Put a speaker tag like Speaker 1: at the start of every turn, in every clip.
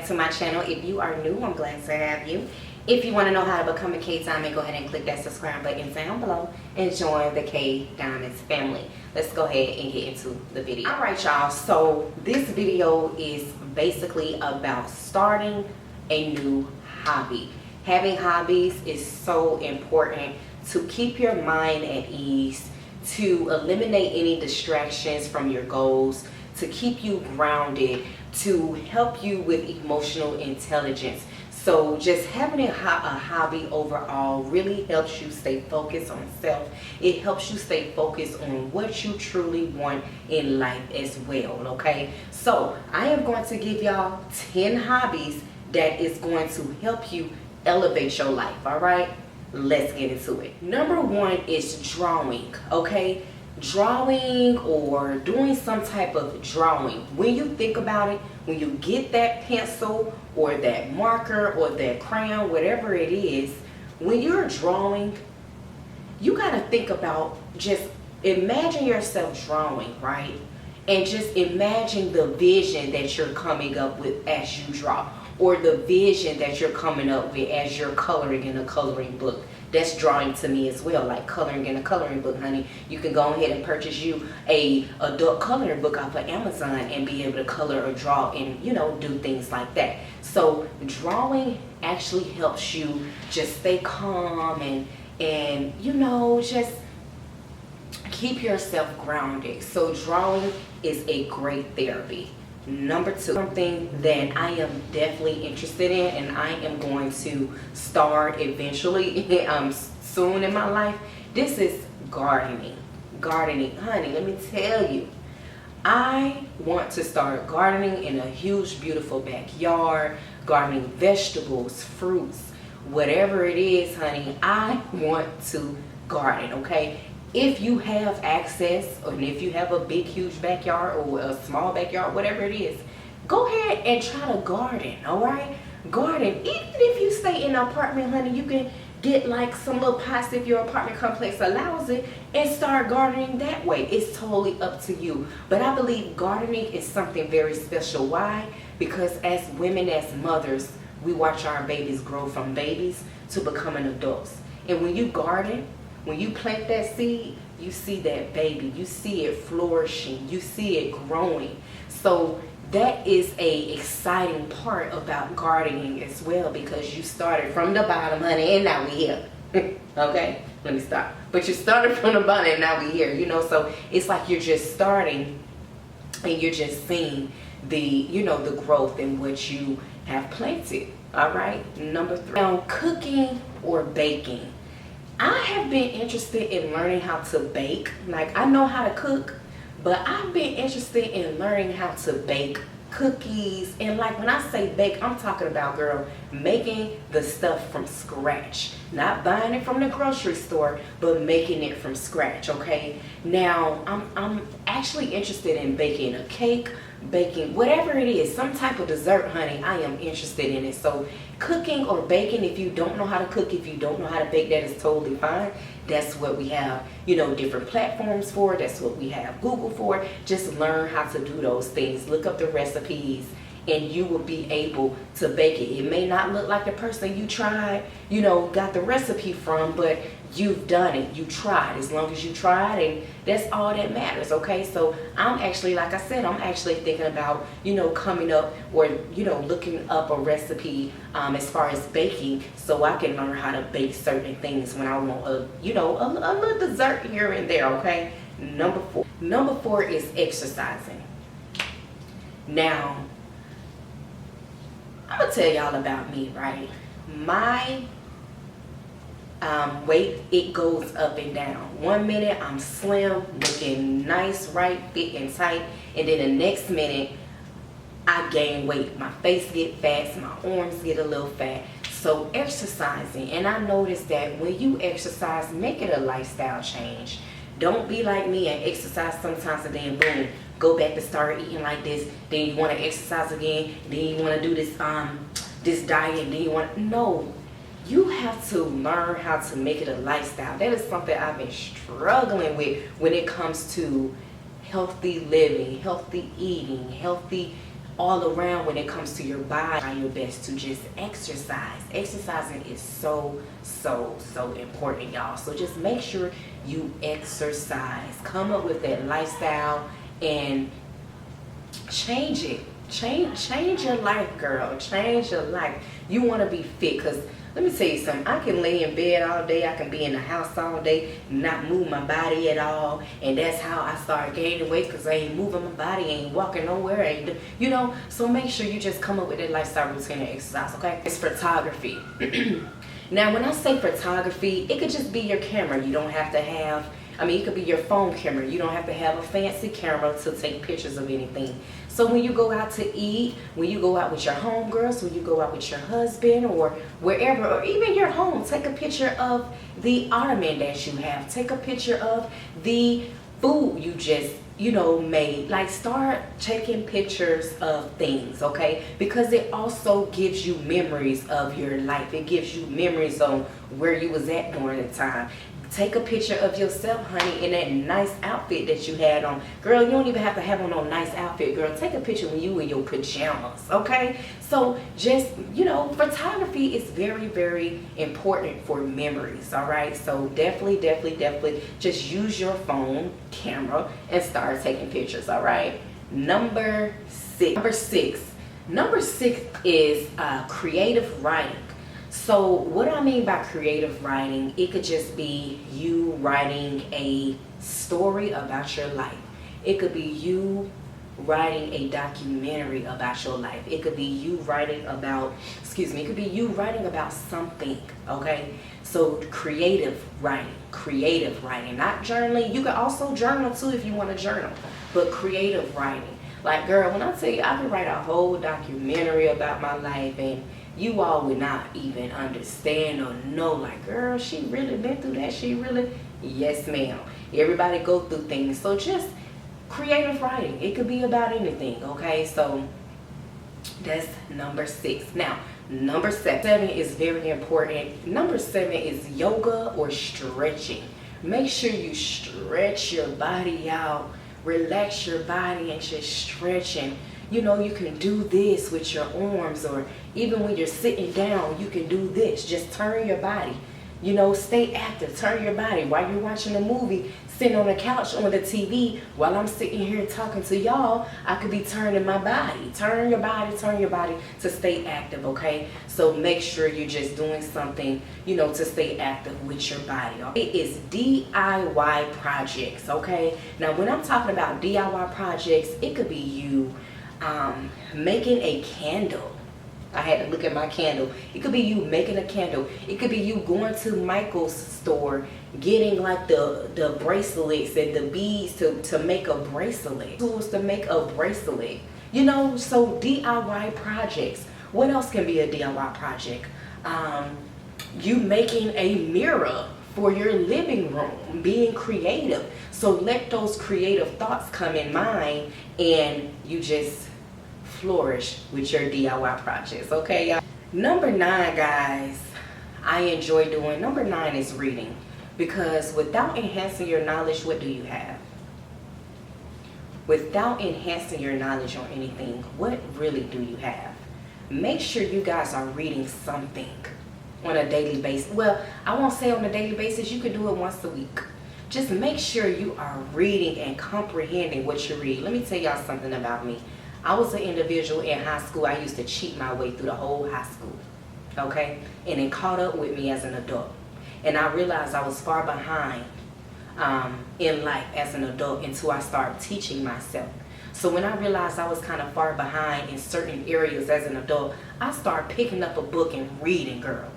Speaker 1: to my channel. If you are new, I'm glad to have you. If you want to know how to become a K Diamond, go ahead and click that subscribe button down below and join the K Diamonds family. Let's go ahead and get into the video. All right, y'all. So this video is basically about starting a new hobby. Having hobbies is so important to keep your mind at ease, to eliminate any distractions from your goals, to keep you grounded, to help you with emotional intelligence. So just having a hobby overall really helps you stay focused on self. It helps you stay focused on what you truly want in life as well, okay? So I am going to give y'all 10 hobbies that is going to help you elevate your life, all right? Let's get into it. Number one is drawing, okay? Drawing or doing some type of drawing. When you think about it, when you get that pencil or that marker or that crayon, whatever it is, when you're drawing, you got to think about, just imagine yourself drawing, right? And just imagine the vision that you're coming up with as you draw, or the vision that you're coming up with as you're coloring in a coloring book. That's drawing to me as well, like coloring in a coloring book, honey. You can go ahead and purchase you a adult coloring book off of Amazon and be able to color or draw and, you know, do things like that. So drawing actually helps you just stay calm and you know, just keep yourself grounded. So drawing is a great therapy. Number two, something that I am definitely interested in and I am going to start eventually soon in my life. This is gardening. Gardening, honey, let me tell you, I want to start gardening in a huge, beautiful backyard, gardening vegetables, fruits, whatever it is, honey. I want to garden, okay? If you have access, or if you have a big, huge backyard or a small backyard, whatever it is, go ahead and try to garden, all right? Garden. Even if you stay in an apartment, honey, you can get like some little pots if your apartment complex allows it and start gardening that way. It's totally up to you. But I believe gardening is something very special. Why? Because as women, as mothers, we watch our babies grow from babies to becoming adults. And when you garden, when you plant that seed, you see that baby, you see it flourishing, you see it growing. So that is a exciting part about gardening as well, because you started from the bottom, honey, and now we here. Okay, let me stop. But you started from the bottom and now we here, you know, so it's like you're just starting and you're just seeing the, you know, the growth in what you have planted. All right, number three. Now, cooking or baking. I have been interested in learning how to bake. Like, I know how to cook, but I've been interested in learning how to bake cookies. And like, when I say bake, I'm talking about, girl, making the stuff from scratch. Not buying it from the grocery store, but making it from scratch, okay? Now, I'm actually interested in baking a cake, baking whatever it is, some type of dessert, honey. I am interested in it. So cooking or baking, if you don't know how to cook, if you don't know how to bake, that is totally fine. That's what we have, you know, different platforms for. That's what we have Google for. Just learn how to do those things. Look up the recipes and you will be able to bake it. It may not look like the person you tried, you know, got the recipe from, but you've done it, you tried. As long as you tried, and that's all that matters, okay? So I'm actually, like I said, I'm actually thinking about, you know, coming up or, you know, looking up a recipe as far as baking, so I can learn how to bake certain things when I want a, you know, a little dessert here and there, okay? Number four is exercising. Now, I'm gonna tell y'all about me, right? My weight, it goes up and down. 1 minute I'm slim, looking nice, right, fit and tight, and then the next minute I gain weight. My face get fat, my arms get a little fat. So exercising, and I noticed that when you exercise, make it a lifestyle change. Don't be like me and exercise sometimes and then boom, go back to start eating like this. Then you want to exercise again. Then you want to do this this diet. And then you want to, no. You have to learn how to make it a lifestyle. That is something I've been struggling with when it comes to healthy living, healthy eating, healthy all around when it comes to your body. Try your best to just exercise. Exercising is so important, y'all. So just make sure you exercise. Come up with that lifestyle and change it. Change your life, girl. Change your life. You want to be fit, because let me tell you something. I can lay in bed all day. I can be in the house all day, not move my body at all. And that's how I started gaining weight, because I ain't moving my body, ain't walking nowhere, ain't, you know. So make sure you just come up with that lifestyle routine and exercise, okay? It's photography. Now, when I say photography, it could just be your camera. You don't have to have, it could be your phone camera. You don't have to have a fancy camera to take pictures of anything. So when you go out to eat, when you go out with your homegirls, when you go out with your husband or wherever, or even your home, take a picture of the ottoman that you have. Take a picture of the food you just, made. Like, start taking pictures of things, okay? Because it also gives you memories of your life. It gives you memories on where you was at during the time. Take a picture of yourself, honey, in that nice outfit that you had on. Girl, you don't even have to have on no nice outfit, girl. Take a picture when you in your pajamas, okay? So just, photography is very important for memories, all right? So definitely just use your phone camera and start taking pictures, all right? Number six is creative writing. So what I mean by creative writing, it could just be you writing a story about your life. It could be you writing a documentary about your life. It could be you writing about, it could be you writing about something, okay? So creative writing, not journaling. You can also journal too if you want to journal, but creative writing. Like, girl, when I tell you I could write a whole documentary about my life and you all would not even understand or know, like, girl, she really been through that. She really, yes, ma'am. Everybody go through things. So just creative writing. It could be about anything, okay? So that's number 6. Now, number 7 is very important. Number 7 is yoga or stretching. Make sure you stretch your body out. Relax your body and just stretching. You can do this with your arms, or even when you're sitting down, you can do this. Just turn your body. Stay active. Turn your body. While you're watching a movie, sitting on the couch on the TV, while I'm sitting here talking to y'all, I could be turning my body. Turn your body to stay active, okay? So make sure you're just doing something, to stay active with your body. It is DIY projects, okay? Now, when I'm talking about DIY projects, it could be you making a candle. I had to look at my candle. It could be you making a candle. It could be you going to Michael's store, getting like the bracelets and the beads to make a bracelet. Tools to make a bracelet. So DIY projects. What else can be a DIY project? You making a mirror for your living room, being creative. So let those creative thoughts come in mind and you just flourish with your DIY projects, okay? Number 9, guys, I enjoy doing. Number 9 is reading, because without enhancing your knowledge, what do you have? Without enhancing your knowledge on anything, what really do you have? Make sure you guys are reading something on a daily basis. Well, I won't say on a daily basis. You could do it once a week. Just make sure you are reading and comprehending what you read. Let me tell y'all something about me. I was an individual in high school. I used to cheat my way through the whole high school, okay? And it caught up with me as an adult. And I realized I was far behind in life as an adult until I started teaching myself. So when I realized I was kind of far behind in certain areas as an adult, I started picking up a book and reading, girl.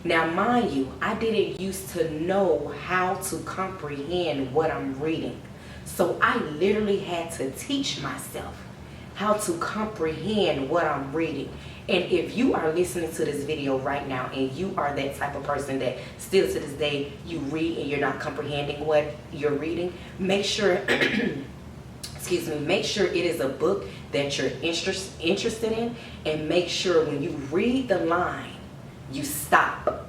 Speaker 1: Now, mind you, I didn't used to know how to comprehend what I'm reading. So I literally had to teach myself how to comprehend what I'm reading. And if you are listening to this video right now and you are that type of person that still to this day you read and you're not comprehending what you're reading, make sure make sure it is a book that you're interested in, and make sure when you read the line, you stop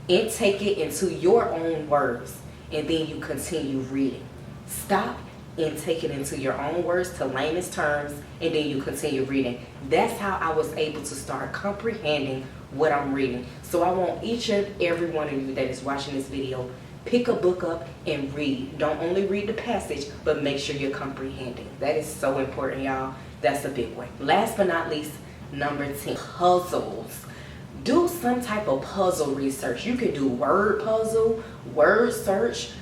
Speaker 1: and take it into your own words, and then you continue reading. Stop and take it into your own words to layman's terms, and then you continue reading. That's how I was able to start comprehending what I'm reading. So I want each and every one of you that is watching this video, pick a book up and read. Don't only read the passage, but make sure you're comprehending. That is so important, y'all. That's a big one. Last but not least, number 10, puzzles. Do some type of puzzle research. You can do word puzzle, word search,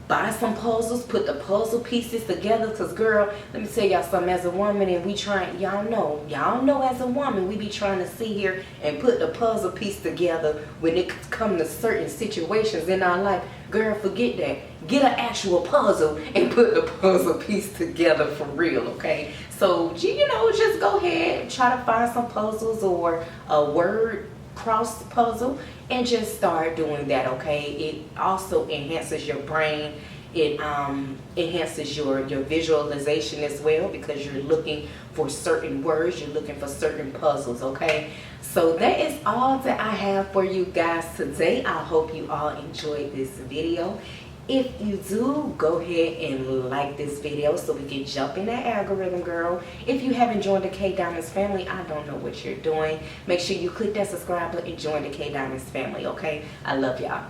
Speaker 1: buy some puzzles, put the puzzle pieces together. Because girl, let me tell y'all something, as a woman, and we trying, y'all know as a woman, we be trying to sit here and put the puzzle piece together when it comes to certain situations in our life. Girl, forget that. Get an actual puzzle and put the puzzle piece together for real, okay? So, you know, just go ahead and try to find some puzzles or a word cross puzzle and just start doing that, okay? It also enhances your brain. It enhances your visualization as well, because you're looking for certain words, you're looking for certain puzzles, okay? So that is all that I have for you guys today. I hope you all enjoyed this video. If you do, go ahead and like this video so we can jump in that algorithm, girl. If you haven't joined the K Diamonds family, I don't know what you're doing. Make sure you click that subscribe button and join the K Diamonds family, okay? I love y'all.